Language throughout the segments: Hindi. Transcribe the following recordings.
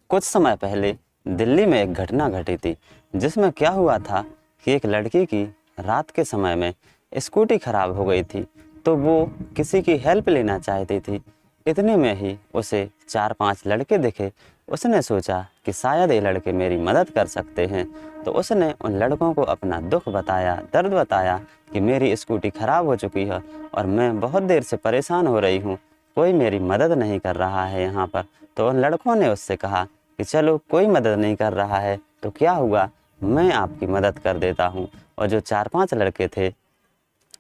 कुछ समय पहले दिल्ली में एक घटना घटी थी, जिसमें क्या हुआ था कि एक लड़की की रात के समय में स्कूटी खराब हो गई थी। तो वो किसी की हेल्प लेना चाहती थी। इतने में ही उसे 4-5 लड़के दिखे। उसने सोचा कि शायद ये लड़के मेरी मदद कर सकते हैं। तो उसने उन लड़कों को अपना दुख बताया, दर्द बताया कि मेरी स्कूटी खराब हो चुकी है और मैं बहुत देर से परेशान हो रही हूँ, कोई मेरी मदद नहीं कर रहा है यहाँ पर। तो उन लड़कों ने उससे कहा कि चलो, कोई मदद नहीं कर रहा है तो क्या हुआ, मैं आपकी मदद कर देता हूँ। और जो 4-5 लड़के थे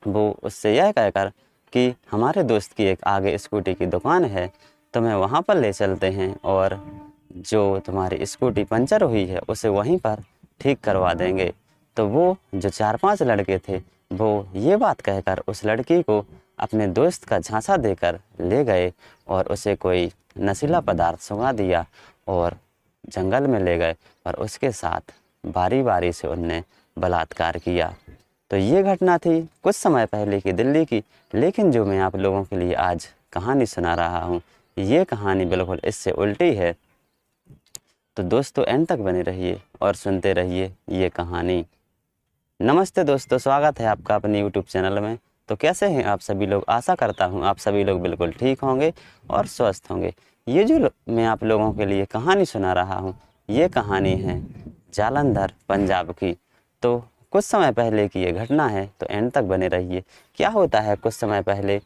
वो उससे यह कहकर कि हमारे दोस्त की एक आगे स्कूटी की दुकान है, तुम्हें वहाँ पर ले चलते हैं और जो तुम्हारी स्कूटी पंचर हुई है उसे वहीं पर ठीक करवा देंगे। तो वो जो 4-5 लड़के थे वो ये बात कहकर उस लड़की को अपने दोस्त का झांसा देकर ले गए और उसे कोई नशीला पदार्थ सुंघा दिया और जंगल में ले गए और उसके साथ बारी बारी से उनने बलात्कार किया। तो ये घटना थी कुछ समय पहले की दिल्ली की, लेकिन जो मैं आप लोगों के लिए आज कहानी सुना रहा हूँ, ये कहानी बिल्कुल इससे उल्टी है। तो दोस्तों, एंड तक बने रहिए और सुनते रहिए ये कहानी। नमस्ते दोस्तों, स्वागत है आपका अपने यूट्यूब चैनल में। तो कैसे हैं आप सभी लोग? आशा करता हूँ आप सभी लोग बिल्कुल ठीक होंगे और स्वस्थ होंगे। ये जो मैं आप लोगों के लिए कहानी सुना रहा हूँ, ये कहानी है जालंधर पंजाब की। तो कुछ समय पहले की ये घटना है, तो एंड तक बने रहिए। क्या होता है, कुछ समय पहले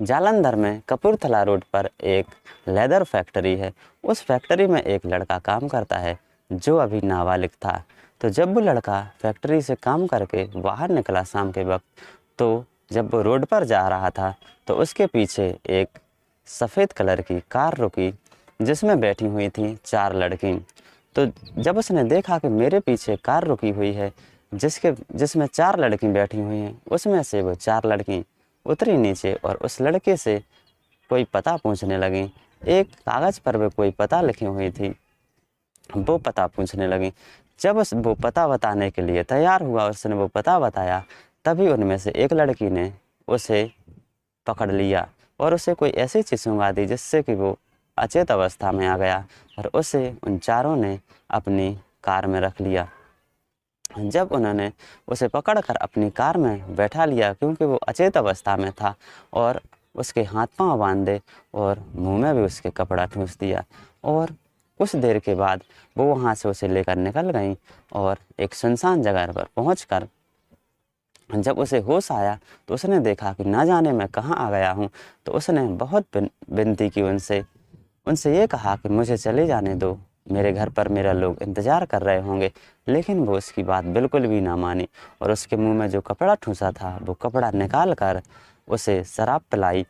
जालंधर में कपूरथला रोड पर एक लेदर फैक्ट्री है। उस फैक्ट्री में एक लड़का काम करता है जो अभी नाबालिग था। तो जब वो लड़का फैक्ट्री से काम करके बाहर निकला शाम के वक्त, तो जब वो रोड पर जा रहा था तो उसके पीछे एक सफ़ेद कलर की कार रुकी, जिसमें बैठी हुई थी 4 लड़की। तो जब उसने देखा कि मेरे पीछे कार रुकी हुई है जिसमें 4 लड़की बैठी हुई हैं, उसमें से वो 4 लड़की उतरी नीचे और उस लड़के से कोई पता पूछने लगी। एक कागज़ पर वो कोई पता लिखी हुई थी, वो पता पूछने लगी। जब वो पता बताने के लिए तैयार हुआ, उसने वो पता बताया, तभी उनमें से एक लड़की ने उसे पकड़ लिया और उसे कोई ऐसी चीज़ सुंघा दी जिससे कि वो अचेत अवस्था में आ गया और उसे उन चारों ने अपनी कार में रख लिया। जब उन्होंने उसे पकड़कर अपनी कार में बैठा लिया, क्योंकि वो अचेत अवस्था में था, और उसके हाथ पांव बांधे और मुंह में भी उसके कपड़ा ठूंस दिया, और कुछ देर के बाद वो वहाँ से उसे लेकर निकल गई। और एक सुनसान जगह पर पहुंचकर जब उसे होश आया तो उसने देखा कि ना जाने मैं कहाँ आ गया हूँ। तो उसने बहुत विनती की उनसे उनसे ये कहा कि मुझे चले जाने दो, मेरे घर पर मेरा लोग इंतज़ार कर रहे होंगे। लेकिन वो उसकी बात बिल्कुल भी ना मानी और उसके मुंह में जो कपड़ा ठूंसा था वो कपड़ा निकाल कर उसे शराब पिलाई,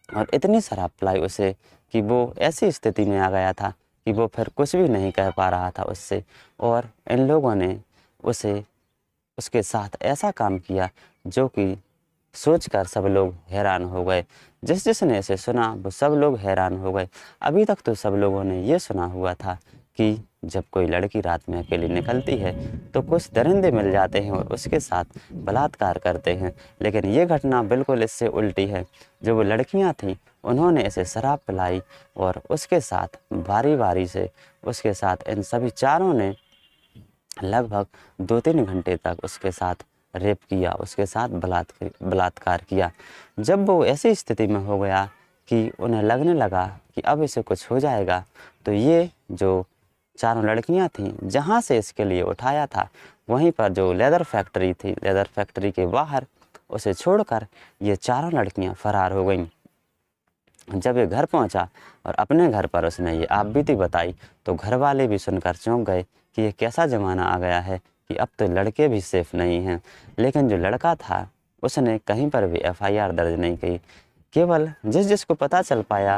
और इतनी शराब पिलाई उसे कि वो ऐसी स्थिति में आ गया था कि वो फिर कुछ भी नहीं कह पा रहा था उससे। और इन लोगों ने उसे उसके साथ ऐसा काम किया जो कि सोचकर सब लोग हैरान हो गए। जिसने इसे सुना वो सब लोग हैरान हो गए। अभी तक तो सब लोगों ने ये सुना हुआ था कि जब कोई लड़की रात में अकेली निकलती है तो कुछ दरिंदे मिल जाते हैं और उसके साथ बलात्कार करते हैं, लेकिन ये घटना बिल्कुल इससे उल्टी है। जो वो लड़कियां थीं उन्होंने इसे शराब पिलाई और उसके साथ बारी बारी से उसके साथ इन सभी चारों ने लगभग 2-3 घंटे तक उसके साथ रेप किया, उसके साथ बलात्कार किया। जब वो ऐसी स्थिति में हो गया कि उन्हें लगने लगा कि अब इसे कुछ हो जाएगा, तो ये जो चारों लड़कियां थीं, जहां से इसके लिए उठाया था वहीं पर जो लेदर फैक्ट्री थी, लेदर फैक्ट्री के बाहर उसे छोड़कर ये चारों लड़कियां फरार हो गईं। जब ये घर पहुंचा और अपने घर पर उसने ये आपबीती बताई, तो घर वाले भी सुनकर चौंक गए कि ये कैसा ज़माना आ गया है कि अब तो लड़के भी सेफ नहीं हैं। लेकिन जो लड़का था उसने कहीं पर भी एफआईआर दर्ज नहीं की। केवल जिसको पता चल पाया,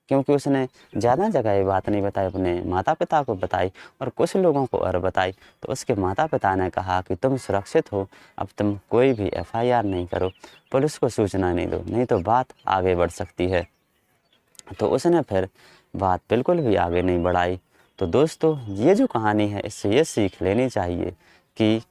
क्योंकि उसने ज़्यादा जगह ये बात नहीं बताई, अपने माता पिता को बताई और कुछ लोगों को और बताई। तो उसके माता पिता ने कहा कि तुम सुरक्षित हो, अब तुम कोई भी एफआईआर नहीं करो, पुलिस को सूचना नहीं दो, नहीं तो बात आगे बढ़ सकती है। तो उसने फिर बात बिल्कुल भी आगे नहीं बढ़ाई। तो दोस्तों, ये जो कहानी है इससे ये सीख लेनी चाहिए कि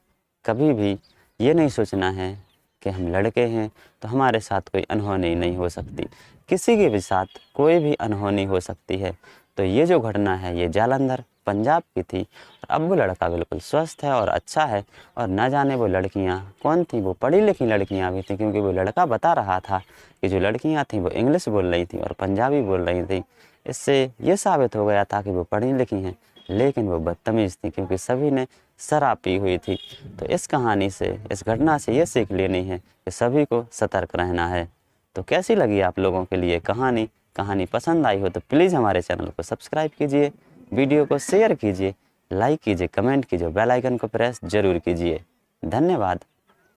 कभी भी ये नहीं सोचना है कि हम लड़के हैं तो हमारे साथ कोई अनहोनी नहीं हो सकती। किसी के भी साथ कोई भी अनहोनी हो सकती है। तो ये जो घटना है ये जालंधर पंजाब की थी। अब वो लड़का बिल्कुल स्वस्थ है और अच्छा है, और न जाने वो लड़कियां कौन थी, वो पढ़ी लिखी लड़कियां भी थी, क्योंकि वो लड़का बता रहा था कि जो लड़कियां थीं वो इंग्लिश बोल रही थी और पंजाबी बोल रही थी। इससे ये साबित हो गया था कि वो पढ़ी लिखी हैं, लेकिन वो बदतमीज़ थी, क्योंकि सभी ने शराब पी हुई थी। तो इस कहानी से, इस घटना से ये सीख लेनी है कि सभी को सतर्क रहना है। तो कैसी लगी आप लोगों के लिए कहानी पसंद आई हो तो प्लीज़ हमारे चैनल को सब्सक्राइब कीजिए, वीडियो को शेयर कीजिए, लाइक कीजिए, कमेंट कीजिए, बेल आइकन को प्रेस ज़रूर कीजिए। धन्यवाद।